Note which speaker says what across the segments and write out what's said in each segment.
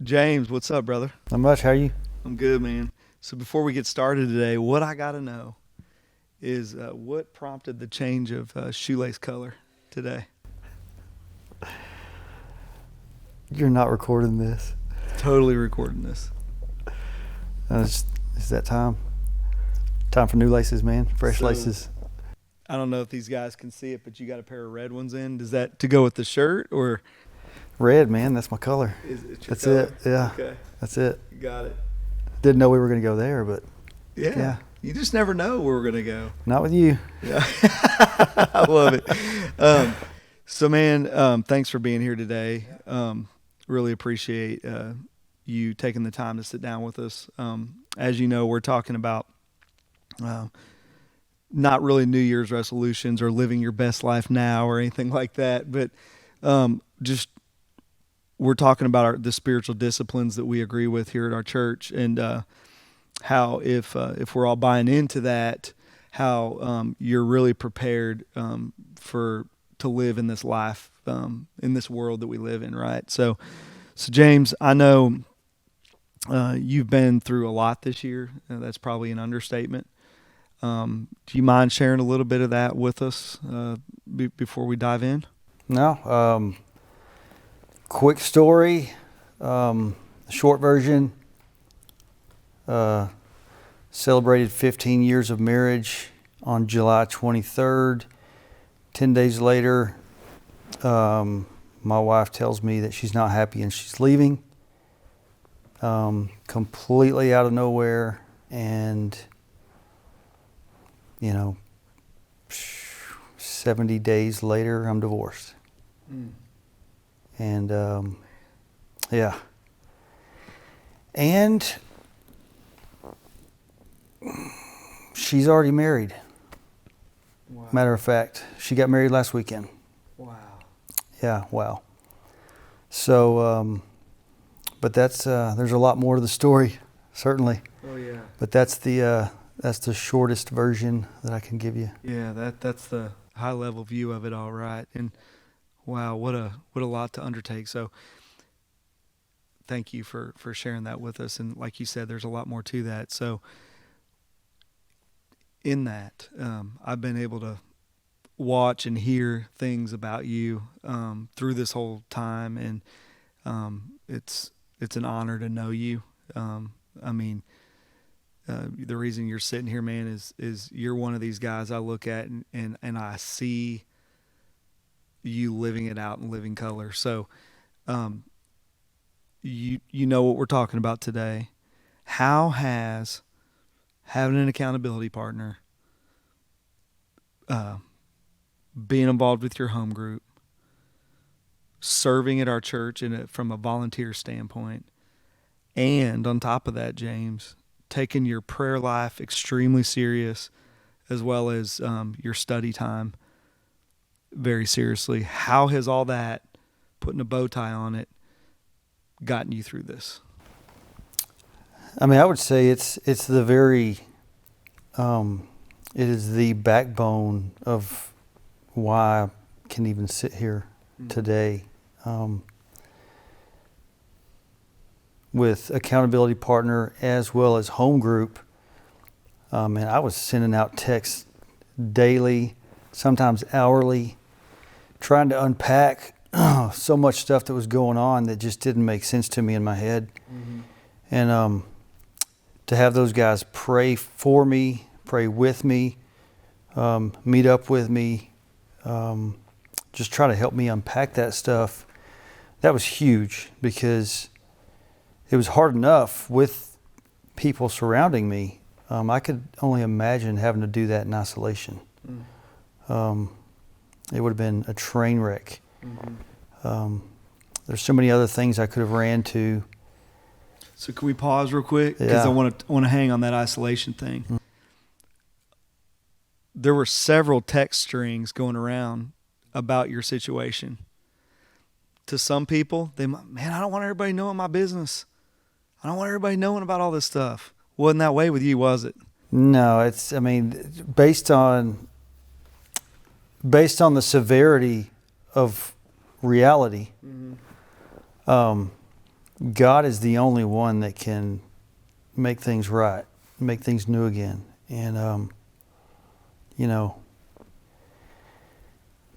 Speaker 1: James, what's up, brother?
Speaker 2: Not much. How are you?
Speaker 1: I'm good, man. So before we get started today, what I got to know is what prompted the change of shoelace color today?
Speaker 2: You're not recording this.
Speaker 1: Totally recording this.
Speaker 2: It's that time. Time for new laces, man. Fresh
Speaker 1: So-
Speaker 2: laces.
Speaker 1: I don't know if these guys can see it, but you got a pair of red ones in. Is that to go with the shirt or
Speaker 2: Red, man. That's my color.
Speaker 1: is it your
Speaker 2: That's
Speaker 1: color?
Speaker 2: it. Yeah.
Speaker 1: Okay,
Speaker 2: That's it.
Speaker 1: got it.
Speaker 2: Didn't know we were going to go there, but
Speaker 1: Yeah.
Speaker 2: Yeah.
Speaker 1: You just never know where we're going to go.
Speaker 2: not with you.
Speaker 1: Yeah. I love it. So, man, thanks for being here today. Really appreciate you taking the time to sit down with us. As you know, we're talking about not really New Year's resolutions or living your best life now or anything like that, but just we're talking about the spiritual disciplines that we agree with here at our church, and how if we're all buying into that, how you're really prepared to live in this life, in this world that we live in, right? So James, I know you've been through a lot this year. That's probably an understatement. Do you mind sharing a little bit of that with us before we dive in?
Speaker 2: No. Quick story. Short version. Celebrated 15 years of marriage on July 23rd. 10 days later, my wife tells me that she's not happy and she's leaving. Completely out of nowhere. And, 70 days later, I'm divorced. And, yeah. And she's already married.
Speaker 1: Wow.
Speaker 2: Matter of fact, she got married last weekend.
Speaker 1: Wow.
Speaker 2: Yeah, wow. So, but that's there's a lot more to the story, certainly.
Speaker 1: Oh yeah.
Speaker 2: But that's the shortest version that I can give you.
Speaker 1: Yeah, that's the high level view of it all, right? And wow, what a lot to undertake. So thank you for sharing that with us. And like you said, there's a lot more to that. So in that, I've been able to watch and hear things about you through this whole time, and it's an honor to know you. The reason you're sitting here, man, is you're one of these guys I look at and I see you living it out in living color. So you know what we're talking about today. How has having an accountability partner, being involved with your home group, serving at our church from a volunteer standpoint, and on top of that, James, taking your prayer life extremely serious, as well as your study time very seriously. How has all that, putting a bow tie on it, gotten you through this?
Speaker 2: I mean, I would say it's the very it is the backbone of why I can even sit here today. With accountability partner as well as home group, and I was sending out texts daily, sometimes hourly, trying to unpack so much stuff that was going on that just didn't make sense to me in my head. And to have those guys pray for me, pray with me, meet up with me, just try to help me unpack that stuff, that was huge, because it was hard enough with people surrounding me. I could only imagine having to do that in isolation. It would have been a train wreck. There's so many other things I could have ran to.
Speaker 1: So can we pause real quick? Because
Speaker 2: Yeah.
Speaker 1: I want to hang on that isolation thing. There were several text strings going around about your situation. To some people, I don't want everybody knowing my business. I don't want everybody knowing about all this stuff. Wasn't that way with you, was it?
Speaker 2: No, based on the severity of reality, God is the only one that can make things right, make things new again. And, you know,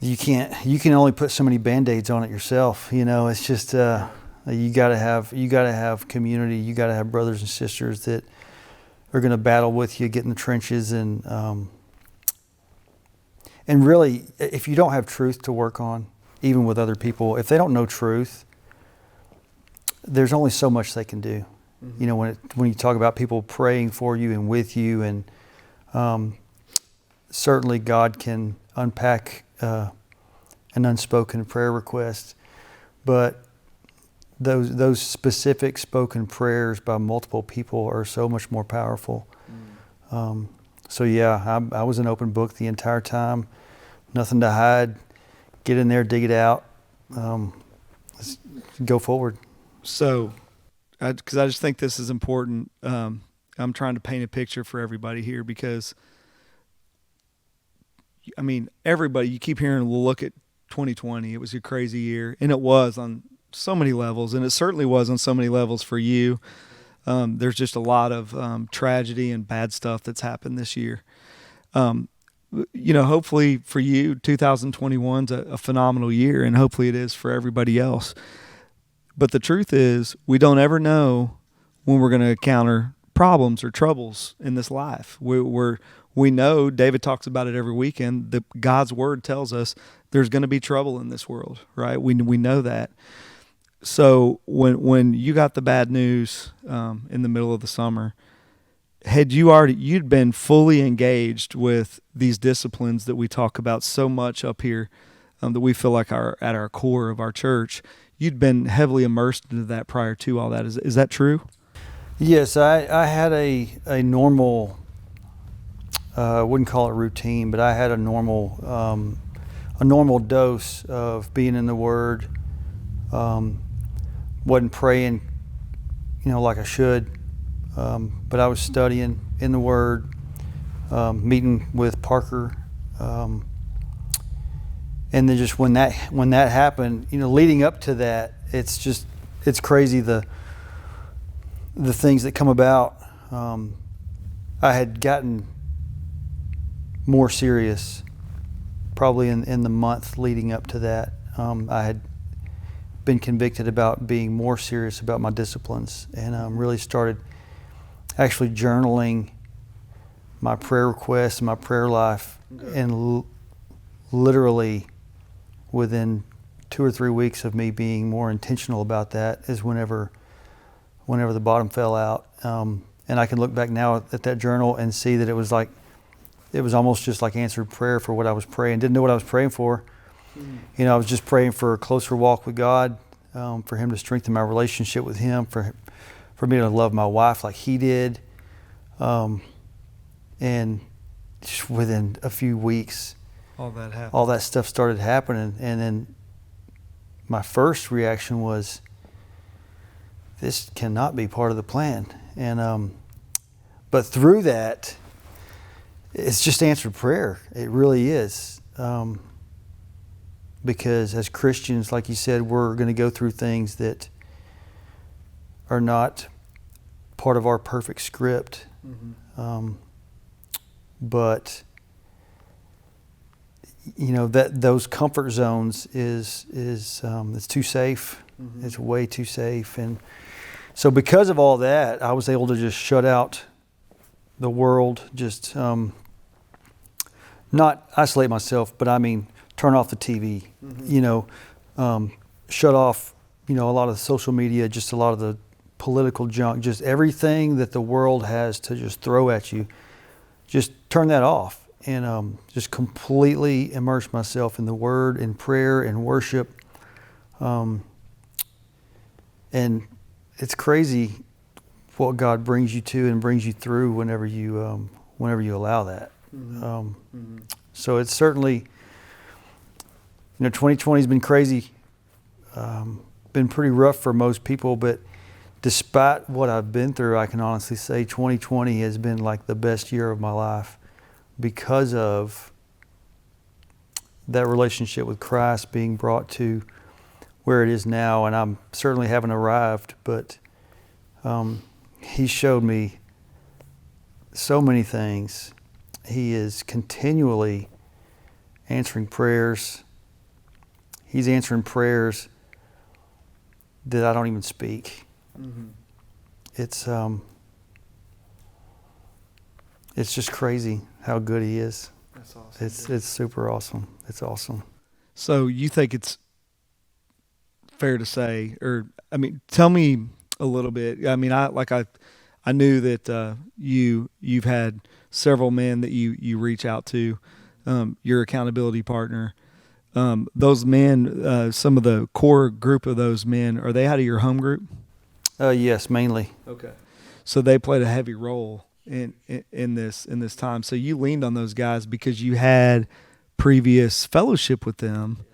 Speaker 2: you can only put so many Band-Aids on it yourself. You know, it's just, you gotta have community. You gotta have brothers and sisters that are going to battle with you, get in the trenches, and really, if you don't have truth to work on, even with other people, if they don't know truth, there's only so much they can do. Mm-hmm. You know, when you talk about people praying for you and with you, and certainly God can unpack an unspoken prayer request, but those specific spoken prayers by multiple people are so much more powerful. So yeah, I was an open book the entire time, nothing to hide. Get in there, dig it out, let's go forward.
Speaker 1: So, because I just think this is important, I'm trying to paint a picture for everybody here, because I mean, everybody, you keep hearing, well, look at 2020, it was a crazy year, and it was on so many levels, and it certainly was on so many levels for you. There's just a lot of tragedy and bad stuff that's happened this year. You know, hopefully for you, 2021's a phenomenal year, and hopefully it is for everybody else. But the truth is, we don't ever know when we're going to encounter problems or troubles in this life. We know, David talks about it every weekend, that God's word tells us there's going to be trouble in this world, right? We know that. So when you got the bad news in the middle of the summer, you'd been fully engaged with these disciplines that we talk about so much up here, that we feel like are at our core of our church. You'd been heavily immersed into that prior to all that. Is that true?
Speaker 2: Yes, I had a normal, I wouldn't call it routine, but I had a normal dose of being in the Word. Wasn't praying, like I should, but I was studying in the Word, meeting with Parker, and then just when that happened, leading up to that, it's crazy the things that come about. I had gotten more serious probably in the month leading up to that. I had been convicted about being more serious about my disciplines, and really started actually journaling my prayer requests and my prayer life. Okay. And literally within 2 or 3 weeks of me being more intentional about that is whenever the bottom fell out. And I can look back now at that journal and see that it was almost just like answered prayer for what I was praying. Didn't know what I was praying for. I was just praying for a closer walk with God, for Him to strengthen my relationship with Him, for me to love my wife like He did. And just within a few weeks,
Speaker 1: all that happened.
Speaker 2: All that stuff started happening. And then my first reaction was, this cannot be part of the plan. And but through that, it's just answered prayer. It really is. Because as Christians, like you said, we're going to go through things that are not part of our perfect script. Mm-hmm. But that those comfort zones is it's too safe. Mm-hmm. It's way too safe. And so because of all that, I was able to just shut out the world, just not isolate myself, but I mean turn off the TV. Mm-hmm. Shut off, a lot of the social media, just a lot of the political junk, just everything that the world has to just throw at you. Just turn that off and just completely immerse myself in the Word, in prayer, and worship. And it's crazy what God brings you to and brings you through whenever you allow that. Mm-hmm. So it's certainly, 2020 has been crazy, been pretty rough for most people, but despite what I've been through, I can honestly say 2020 has been like the best year of my life because of that relationship with Christ being brought to where it is now, and I'm certainly haven't arrived, but he showed me so many things. He is continually answering prayers. He's answering prayers that I don't even speak.
Speaker 1: Mm-hmm.
Speaker 2: It's just crazy how good he is.
Speaker 1: That's awesome.
Speaker 2: It's super awesome. It's awesome.
Speaker 1: So you think it's fair to say, or I mean, tell me a little bit. I mean, I knew that you've had several men that you reach out to, your accountability partner. Those men, some of the core group of those men, are they out of your home group?
Speaker 2: Yes, mainly.
Speaker 1: Okay. So they played a heavy role in this time. So you leaned on those guys because you had previous fellowship with them,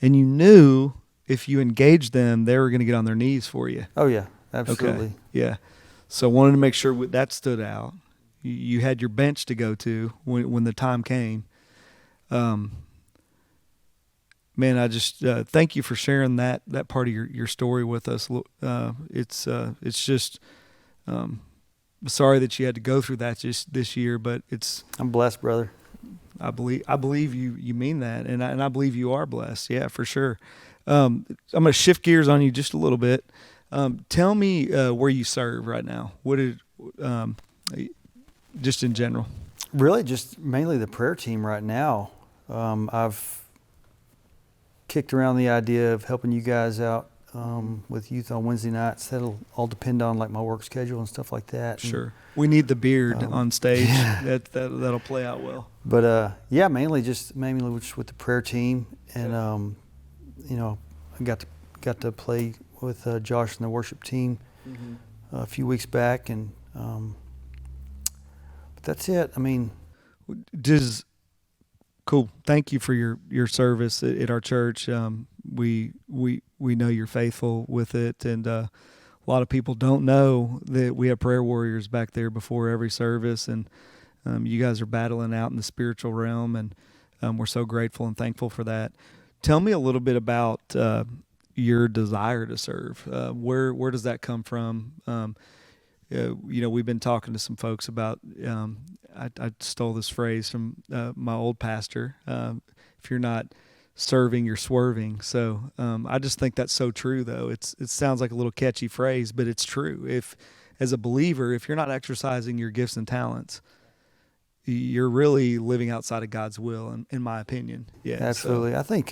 Speaker 1: and you knew if you engaged them, they were going to get on their knees for you.
Speaker 2: Oh yeah, absolutely.
Speaker 1: Okay. Yeah. So wanted to make sure that stood out. You had your bench to go to when the time came. Man, I just thank you for sharing that part of your story with us. It's just sorry that you had to go through that just this year, but
Speaker 2: I'm blessed, brother.
Speaker 1: I believe you mean that, and I believe you are blessed. Yeah, for sure. I'm going to shift gears on you just a little bit. Tell me where you serve right now. Just in general?
Speaker 2: Really, just mainly the prayer team right now. I've kicked around the idea of helping you guys out with youth on Wednesday nights. That'll all depend on like my work schedule and stuff like that.
Speaker 1: Sure.
Speaker 2: And,
Speaker 1: we need the beard on stage.
Speaker 2: Yeah.
Speaker 1: That'll play out well.
Speaker 2: But yeah, mainly just with the prayer team, and you know, I got to play with Josh and the worship team a few weeks back, and but that's it. I mean,
Speaker 1: cool. Thank you for your service at our church. We know you're faithful with it, and a lot of people don't know that we have prayer warriors back there before every service, and you guys are battling out in the spiritual realm, and we're so grateful and thankful for that. Tell me a little bit about your desire to serve. Where does that come from? We've been talking to some folks about. I stole this phrase from my old pastor. If you're not serving, you're swerving. So I just think that's so true, though. It sounds like a little catchy phrase, but it's true. If, as a believer, if you're not exercising your gifts and talents, you're really living outside of God's will, in my opinion. Yeah,
Speaker 2: absolutely.
Speaker 1: So.
Speaker 2: I think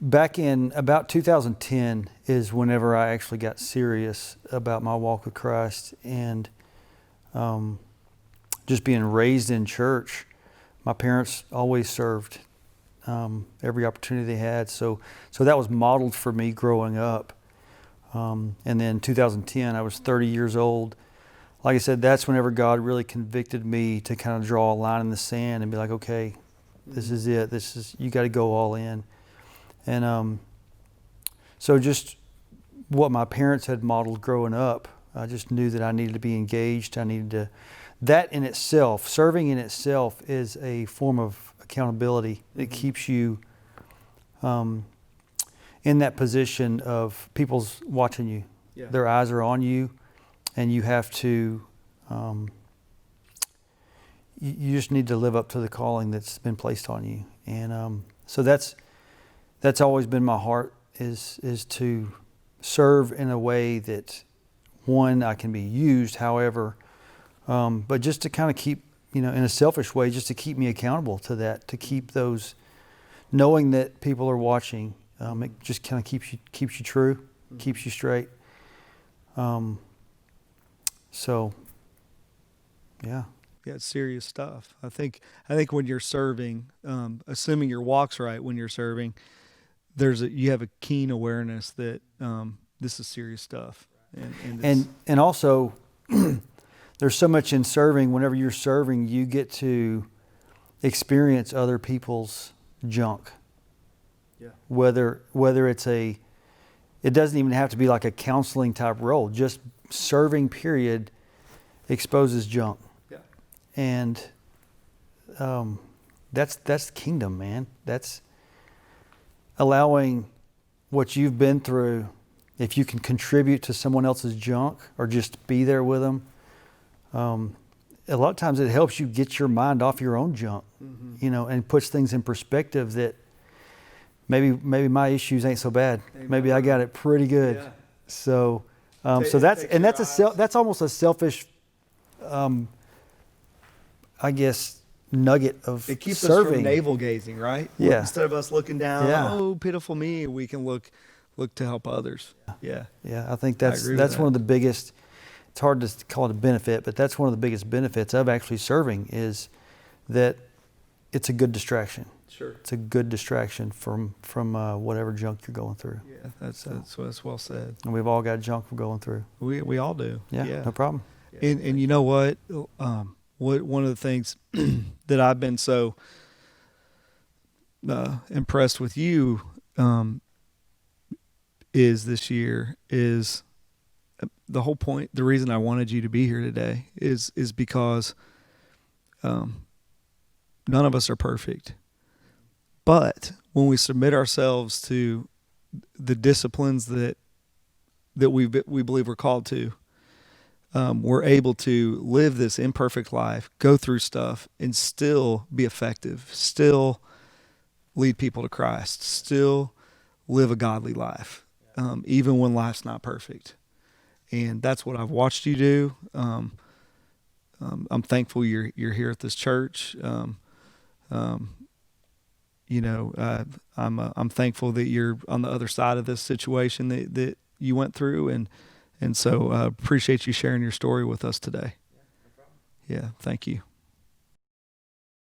Speaker 2: back in about 2010 is whenever I actually got serious about my walk with Christ, and just being raised in church. My parents always served every opportunity they had, so that was modeled for me growing up. And then 2010, I was 30 years old. Like I said, that's whenever God really convicted me to kind of draw a line in the sand and be like, okay, this is it. You got to go all in. And so just what my parents had modeled growing up, I just knew that I needed to be engaged. That in itself, serving in itself is a form of accountability. It keeps you in that position of people's watching you. Yeah. Their eyes are on you, and you have to, you just need to live up to the calling that's been placed on you. And so that's always been my heart, is to serve in a way that, one, I can be used, however, but just to kind of keep, in a selfish way, just to keep me accountable to that, to keep those, knowing that people are watching, it just kind of keeps you true, keeps you straight. So, yeah.
Speaker 1: Yeah, it's serious stuff. I think when you're serving, assuming your walk's right when you're serving, you have a keen awareness that this is serious stuff.
Speaker 2: And also, there's so much in serving. Whenever you're serving, you get to experience other people's junk. Yeah. Whether it doesn't even have to be like a counseling type role. Just serving, period, exposes junk. Yeah. And that's kingdom, man. allowing what you've been through, if you can contribute to someone else's junk or just be there with them, a lot of times it helps you get your mind off your own junk, and puts things in perspective that maybe my issues ain't so bad.
Speaker 1: Amen.
Speaker 2: Maybe I got it pretty good.
Speaker 1: Yeah.
Speaker 2: So that's almost a selfish, I guess, nugget of
Speaker 1: It keeps
Speaker 2: serving.
Speaker 1: us from navel gazing, right?
Speaker 2: Yeah.
Speaker 1: Instead of us looking down,
Speaker 2: Yeah.
Speaker 1: oh, pitiful me, we can look to help others. Yeah.
Speaker 2: Yeah, I think
Speaker 1: I
Speaker 2: that's
Speaker 1: agree with
Speaker 2: one of
Speaker 1: that.
Speaker 2: the biggest. It's hard to call it a benefit, but that's one of the biggest benefits of actually serving is that it's a good distraction.
Speaker 1: Sure.
Speaker 2: It's a good distraction from whatever junk you're going through.
Speaker 1: Yeah, that's well said.
Speaker 2: And we've all got junk we're going through.
Speaker 1: We all do.
Speaker 2: Yeah, no problem.
Speaker 1: And you know what? One of the things that I've been so impressed with you is this year is the whole point. The reason I wanted you to be here today is because none of us are perfect, but when we submit ourselves to the disciplines that we believe we're called to, we're able to live this imperfect life, go through stuff, and still be effective, still lead people to Christ, still live a godly life, even when life's not perfect. And that's what I've watched you do. I'm thankful you're here at this church. I'm thankful that you're on the other side of this situation that you went through, and so appreciate you sharing your story with us today. Yeah, thank you.